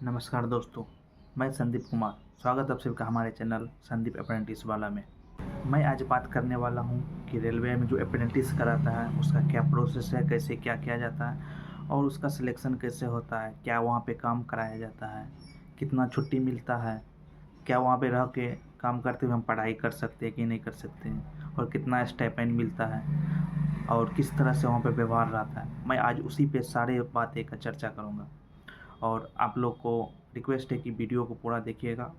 नमस्कार दोस्तों, मैं संदीप कुमार। स्वागत आप सबका हमारे चैनल संदीप अप्रेंटिस वाला में। मैं आज बात करने वाला हूं कि रेलवे में जो अप्रेंटिस कराता है उसका क्या प्रोसेस है, कैसे क्या किया जाता है और उसका सिलेक्शन कैसे होता है, क्या वहां पे काम कराया जाता है, कितना छुट्टी मिलता है, क्या वहां पे रह के काम करते हुए हम पढ़ाई कर सकते हैं कि नहीं कर सकते हैं और कितना स्टाइपेंड मिलता है और किस तरह से वहाँ पे व्यवहार रहता है। मैं आज उसी पे सारे बातें का चर्चा करूँगा और आप लोग को रिक्वेस्ट है कि वीडियो को पूरा देखिएगा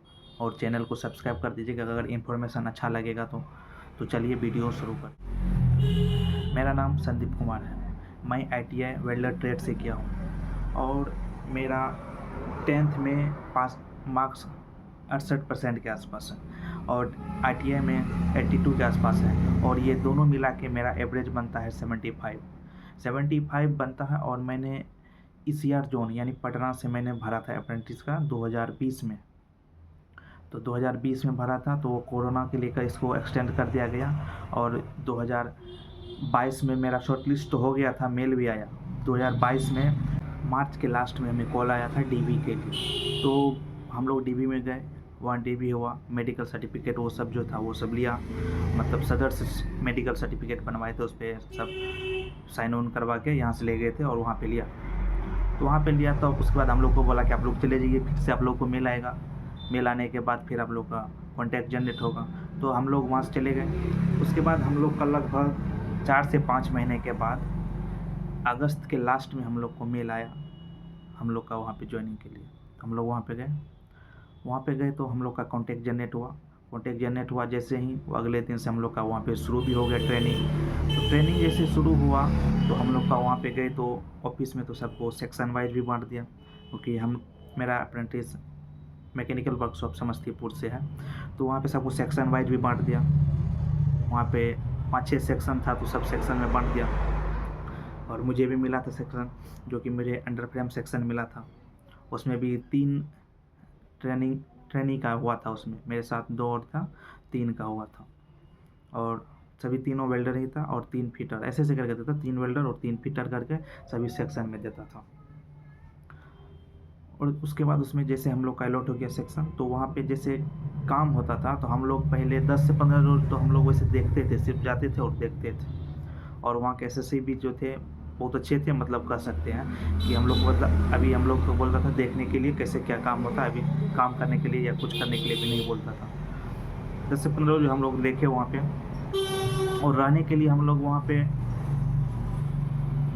और चैनल को सब्सक्राइब कर दीजिएगा अगर इन्फॉर्मेशन अच्छा लगेगा तो चलिए वीडियो शुरू कर। मेरा नाम संदीप कुमार है। मैं ITI वेल्डर ट्रेड से किया हूँ और मेरा 10th में पास मार्क्स 68% के आसपास है और ITI में 82 के आसपास है और ये दोनों मिला के मेरा एवरेज बनता है 75 बनता है। और मैंने ECR जोन यानी पटना से मैंने भरा था अप्रेंटिस का 2020 में। तो 2020 में भरा था तो वो कोरोना के लेकर इसको एक्सटेंड कर दिया गया और 2022 में मेरा शॉर्ट लिस्ट तो हो गया था, मेल भी आया। 2022 में मार्च के लास्ट में हमें कॉल आया था DV के लिए, तो हम लोग DV में गए। वहाँ DV हुआ, मेडिकल सर्टिफिकेट वो सब जो था वो सब लिया, मतलब सदर से मेडिकल सर्टिफिकेट बनवाए थे, उस पर सब साइन ऑन करवा के यहाँ से ले गए थे और वहाँ पे लिया। तो वहाँ पे लिया तो उसके बाद हम लोग को बोला कि आप लोग चले जाइए, फिर से आप लोग को मेल आएगा। मेल आने के बाद फिर आप लोग का कॉन्टैक्ट जनरेट होगा। तो हम लोग वहाँ से चले गए। उसके बाद हम लोग का लगभग 4 से 5 महीने के बाद अगस्त के लास्ट में हम लोग को मेल आया हम लोग का वहाँ पे ज्वाइनिंग के लिए। हम लोग वहाँ पे गए तो हम लोग का कॉन्टैक्ट जनरेट हुआ जैसे ही वो अगले दिन से हम लोग का वहाँ पे शुरू भी हो गया ट्रेनिंग। तो ट्रेनिंग जैसे शुरू हुआ तो हम लोग का वहाँ पे गए तो ऑफिस में तो सबको सेक्शन वाइज भी बांट दिया, क्योंकि मेरा अप्रेंटिस मैकेनिकल वर्कशॉप समस्तीपुर से है, तो वहाँ पे सबको सेक्शन वाइज भी बांट दिया। वहाँ पे 5-6 सेक्शन था तो सब सेक्शन में बांट दिया और मुझे भी मिला था सेक्शन, जो कि मुझे अंडर फ्रेम सेक्शन मिला था। उसमें भी 3 ट्रेनिंग का हुआ था, उसमें मेरे साथ 2 और था, 3 का हुआ था और सभी तीनों वेल्डर ही था और 3 फिटर ऐसे करके देता था। 3 वेल्डर और 3 फिटर करके सभी सेक्शन में देता था। और उसके बाद उसमें जैसे हम लोग का अलॉट हो गया सेक्शन, तो वहाँ पे जैसे काम होता था तो हम लोग पहले 10 से 15 रोज तो हम लोग वैसे देखते थे, सिर्फ जाते थे और देखते थे। और वहाँ के SSC भी जो थे बहुत अच्छे थे, मतलब कह सकते हैं कि हम लोग मतलब अभी हम लोग को बोलता था देखने के लिए कैसे क्या काम होता है, अभी काम करने के लिए या कुछ करने के लिए भी नहीं बोलता था। 10 से 15 रोज हम लोग देखे वहाँ पे। और रहने के लिए हम लोग वहाँ पे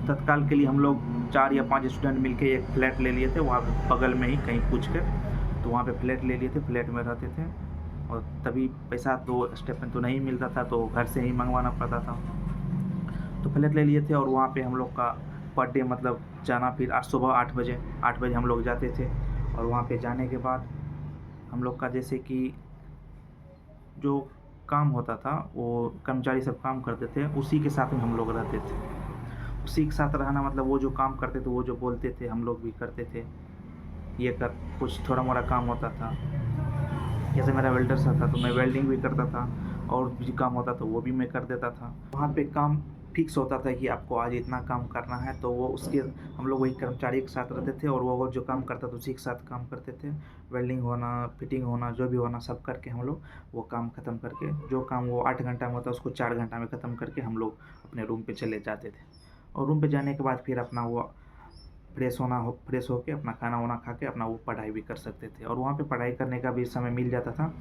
तत्काल के लिए हम लोग 4 या 5 स्टूडेंट मिलके एक फ्लैट ले लिए थे वहाँ पे बगल में ही कहीं पूछ कर। तो वहाँ पे फ्लैट ले लिए थे, फ्लैट में रहते थे और तभी पैसा तो स्टेपन तो नहीं मिलता था तो घर से ही मंगवाना पड़ता था। तो फ्लैट ले लिए थे और वहाँ पे हम लोग का पर डे मतलब जाना, फिर आज सुबह 8 बजे हम लोग जाते थे और वहाँ पे जाने के बाद हम लोग का जैसे कि जो काम होता था वो कर्मचारी सब काम करते थे, उसी के साथ में हम लोग रहते थे। उसी के साथ रहना मतलब वो जो काम करते थे वो जो बोलते थे हम लोग भी करते थे। ये कर कुछ थोड़ा मोड़ा काम होता था, जैसे मेरा वेल्डर सा था तो मैं वेल्डिंग भी करता था और भी काम होता तो वो भी मैं कर देता था। वहाँ पे काम फिक्स होता था कि आपको आज इतना काम करना है, तो वो उसके हम लोग वही कर्मचारी के साथ रहते थे और वो जो काम करता था उसी के साथ काम करते थे। वेल्डिंग होना, फिटिंग होना, जो भी होना सब करके हम लोग वो काम ख़त्म करके, जो काम वो 8 घंटा में होता उसको 4 घंटा में ख़त्म करके हम लोग अपने रूम पे चले जाते थे। और रूम पे जाने के बाद फिर अपना वो फ्रेश होके अपना खाना वाना खा के अपना वो पढ़ाई भी कर सकते थे। और वहाँ पे पढ़ाई करने का भी समय मिल जाता था,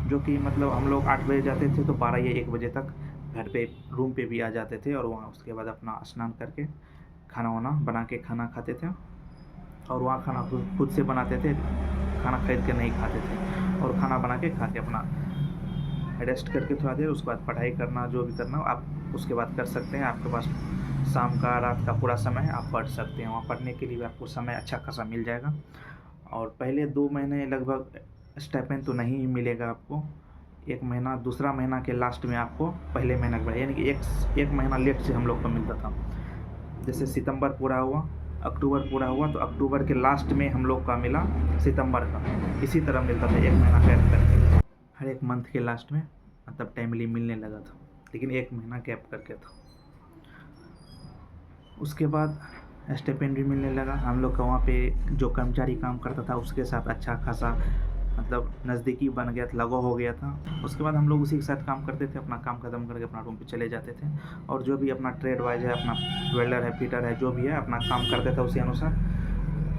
जो कि मतलब हम लोग 8 बजे जाते थे तो 12 या 1 बजे तक घर पे रूम पे भी आ जाते थे। और वहाँ उसके बाद अपना स्नान करके खाना वाना बना के खाना खाते थे और वहाँ खाना खुद से बनाते थे, खाना खरीद के नहीं खाते थे। और खाना बना के खा के अपना रेस्ट करके थोड़ा देर, उसके बाद पढ़ाई करना जो भी करना हो आप उसके बाद कर सकते हैं। आपके पास शाम का रात का पूरा समय है, आप पढ़ सकते हैं। वहाँ पढ़ने के लिए भी आपको समय अच्छा खासा मिल जाएगा। और पहले 2 महीने लगभग स्टाइपेंड तो नहीं मिलेगा आपको। 1 महीना, दूसरा महीना के लास्ट में आपको पहले महीना के बाद, यानी कि एक महीना लेट से हम लोग को मिलता था। जैसे सितंबर पूरा हुआ, अक्टूबर पूरा हुआ तो अक्टूबर के लास्ट में हम लोग का मिला सितंबर का। इसी तरह मिलता था 1 महीना गैप करके, हर एक मंथ के लास्ट में मतलब टाइमली मिलने लगा था, लेकिन 1 महीना गैप करके था। उसके बाद स्टाइपेंड भी मिलने लगा। हम लोग का वहाँ पे जो कर्मचारी काम करता था उसके साथ अच्छा खासा मतलब नज़दीकी बन गया था, लगाव हो गया था। उसके बाद हम लोग उसी के साथ काम करते थे, अपना काम ख़त्म करके अपना रूम पे चले जाते थे और जो भी अपना ट्रेड वाइज है, अपना वेल्डर है, फिटर है, जो भी है अपना काम करते थे उसी अनुसार,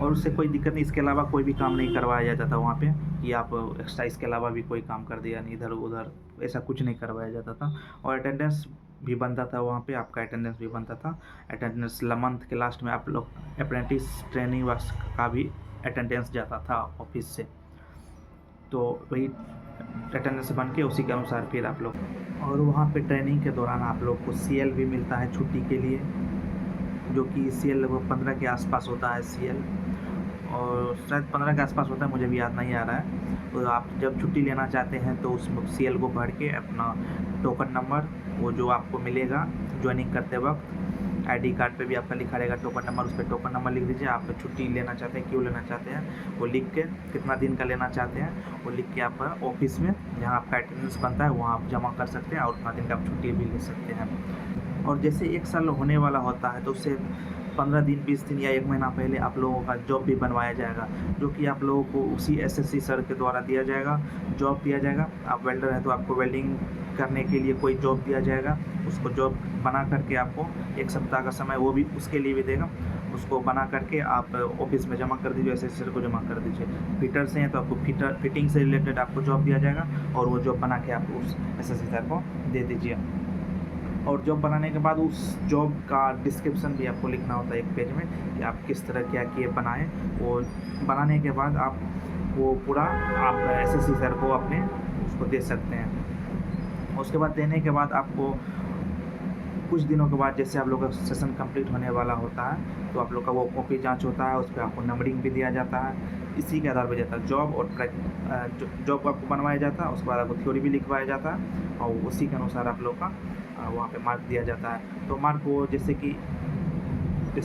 और उससे कोई दिक्कत नहीं। इसके अलावा कोई भी काम नहीं करवाया जाता था वहाँ पे कि आप एक्स्ट्रा इसके अलावा भी कोई काम कर दिया, नहीं इधर उधर, ऐसा कुछ नहीं करवाया जाता था। और अटेंडेंस भी बनता था वहाँ पे, आपका अटेंडेंस भी बनता था। अटेंडेंस मंथ के लास्ट में आप लोग अप्रेंटिस ट्रेनिंग वर्ष का भी अटेंडेंस जाता था ऑफिस से, तो वही अटेंडेंस बन के उसी के अनुसार फिर आप लोग, और वहाँ पे ट्रेनिंग के दौरान आप लोग को CL भी मिलता है छुट्टी के लिए, जो कि CL लगभग 15 के आसपास होता है CL, और शायद 15 के आसपास होता है, मुझे भी याद नहीं आ रहा है। तो आप जब छुट्टी लेना चाहते हैं तो उस CL को भर के अपना टोकन नंबर, वो जो आपको मिलेगा ज्वाइनिंग करते वक्त, ID कार्ड पे भी आपका लिखा रहेगा टोकन नंबर, उस पर टोकन नंबर लिख दीजिए। आप छुट्टी लेना चाहते हैं, क्यों लेना चाहते हैं वो लिख के, कितना दिन का लेना चाहते हैं वो लिख के आप ऑफिस में जहाँ आपका अटेंडेंस बनता है वहाँ आप जमा कर सकते हैं और उतना दिन का आप छुट्टी भी ले सकते हैं। और जैसे 1 साल होने वाला होता है तो उससे 15 दिन, 20 दिन या 1 महीना पहले आप लोगों का जॉब भी बनवाया जाएगा, जो कि आप लोगों को उसी SSC सर के द्वारा दिया जाएगा, जॉब दिया जाएगा। आप वेल्डर हैं तो आपको वेल्डिंग करने के लिए कोई जॉब दिया जाएगा, उसको जॉब बना करके आपको 1 सप्ताह का समय वो भी उसके लिए भी देगा, उसको बना करके आप ऑफिस में जमा कर दीजिए, SSC सर को जमा कर दीजिए। फिटर से हैं तो आपको फिटिंग से रिलेटेड आपको जॉब दिया जाएगा और वो जॉब बना के आप उस SSC सर को दे दीजिए। और जॉब बनाने के बाद उस जॉब का डिस्क्रिप्शन भी आपको लिखना होता है एक पेज में कि आप किस तरह क्या किए बनाएं। वो बनाने के बाद आप वो पूरा आप SSC सर को अपने उसको दे सकते हैं। उसके बाद देने के बाद आपको कुछ दिनों के बाद, जैसे आप लोग का सेशन कंप्लीट होने वाला होता है तो आप लोग का वो कॉपी जांच होता है, उस पर आपको नंबरिंग भी दिया जाता है। इसी के आधार पर जाता है जॉब, और जॉब आपको बनवाया जाता है, उसके बाद आपको थ्योरी भी लिखवाया जाता है और उसी के अनुसार आप लोग का वहाँ पे मार्क दिया जाता है। तो मार्क वो जैसे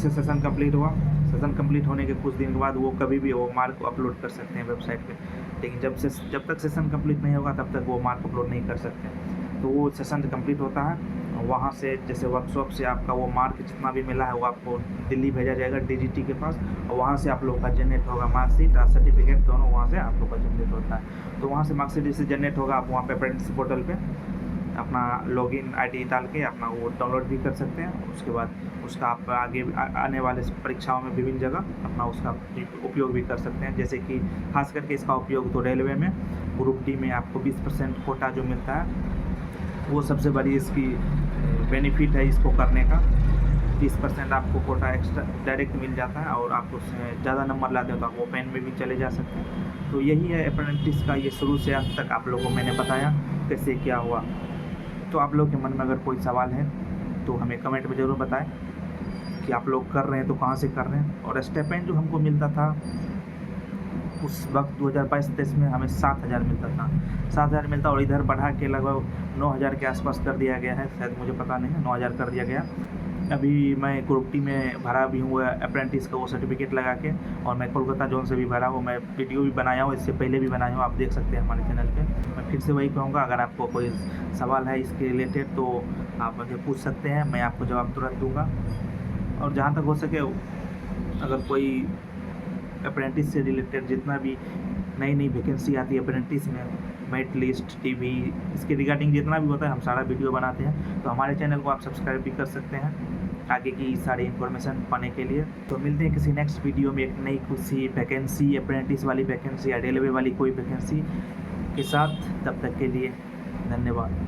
सेशन कंप्लीट हुआ, सेशन कंप्लीट होने के कुछ दिन के बाद वो कभी भी वो मार्क को अपलोड कर सकते हैं वेबसाइट पे, लेकिन जब तक सेशन कंप्लीट नहीं होगा तब तक वो मार्क अपलोड नहीं कर सकते। तो वो सेशन कंप्लीट होता है, वहाँ से जैसे वर्कशॉप से आपका वो मार्क जितना भी मिला है वो आपको दिल्ली भेजा जाएगा DGT के पास, और वहाँ से आप लोग का जनरेट होगा मार्कशीट और सर्टिफिकेट, दोनों वहाँ से आप लोग का जनरेट होता है। तो वहाँ से मार्कशीट जैसे जनरेट होगा, आप वहाँ पे अप्रेंटिस पोर्टल पे अपना लॉगिन ID डाल के अपना वो डाउनलोड भी कर सकते हैं। उसके बाद उसका आप आगे आने वाले परीक्षाओं में विभिन्न जगह अपना उसका उपयोग भी कर सकते हैं। जैसे कि खास करके इसका उपयोग तो रेलवे में ग्रुप D में आपको 20% कोटा जो मिलता है, वो सबसे बड़ी इसकी बेनिफिट है इसको करने का। 30% आपको कोटा एक्स्ट्रा डायरेक्ट मिल जाता है और आप उसमें ज़्यादा नंबर लाते हो तो आप ओपन में भी चले जा सकते हैं। तो यही है अप्रेंटिस का, ये शुरू से अंत तक आप लोगों को मैंने बताया कैसे क्या हुआ। तो आप लोग के मन में अगर कोई सवाल है तो हमें कमेंट में ज़रूर बताएं कि आप लोग कर रहे हैं तो कहाँ से कर रहे हैं। और स्टाइपेंड जो हमको मिलता था उस वक्त 2022-23 में हमें 7,000 मिलता था, 7,000 मिलता, और इधर बढ़ा के लगभग 9,000 के आसपास कर दिया गया है, शायद मुझे पता नहीं है, 9,000 कर दिया गया। अभी मैं ग्रुप D में भरा भी हूँ अप्रेंटिस का वो सर्टिफिकेट लगा के, और मैं कोलकाता जोन से भी भरा हूँ, मैं वीडियो भी बनाया हूँ, इससे पहले भी बनाया हूँ, आप देख सकते हैं हमारे चैनल पे। मैं फिर से वही कहूँगा, अगर आपको कोई सवाल है इसके रिलेटेड तो आप मुझे पूछ सकते हैं, मैं आपको जवाब तुरंत दूँगा। और जहाँ तक हो सके अगर कोई अप्रेंटिस से रिलेटेड जितना भी नई वैकेंसी आती है अप्रेंटिस में, मेरिट लिस्ट, TV, इसके रिगार्डिंग जितना भी होता है हम सारा वीडियो बनाते हैं। तो हमारे चैनल को आप सब्सक्राइब भी कर सकते हैं आगे की सारी इन्फॉर्मेशन पाने के लिए। तो मिलते हैं किसी नेक्स्ट वीडियो में एक नई किसी वैकेंसी, अप्रेंटिस वाली वैकेंसी या रेलवे वाली कोई वैकेंसी के साथ। तब तक के लिए धन्यवाद।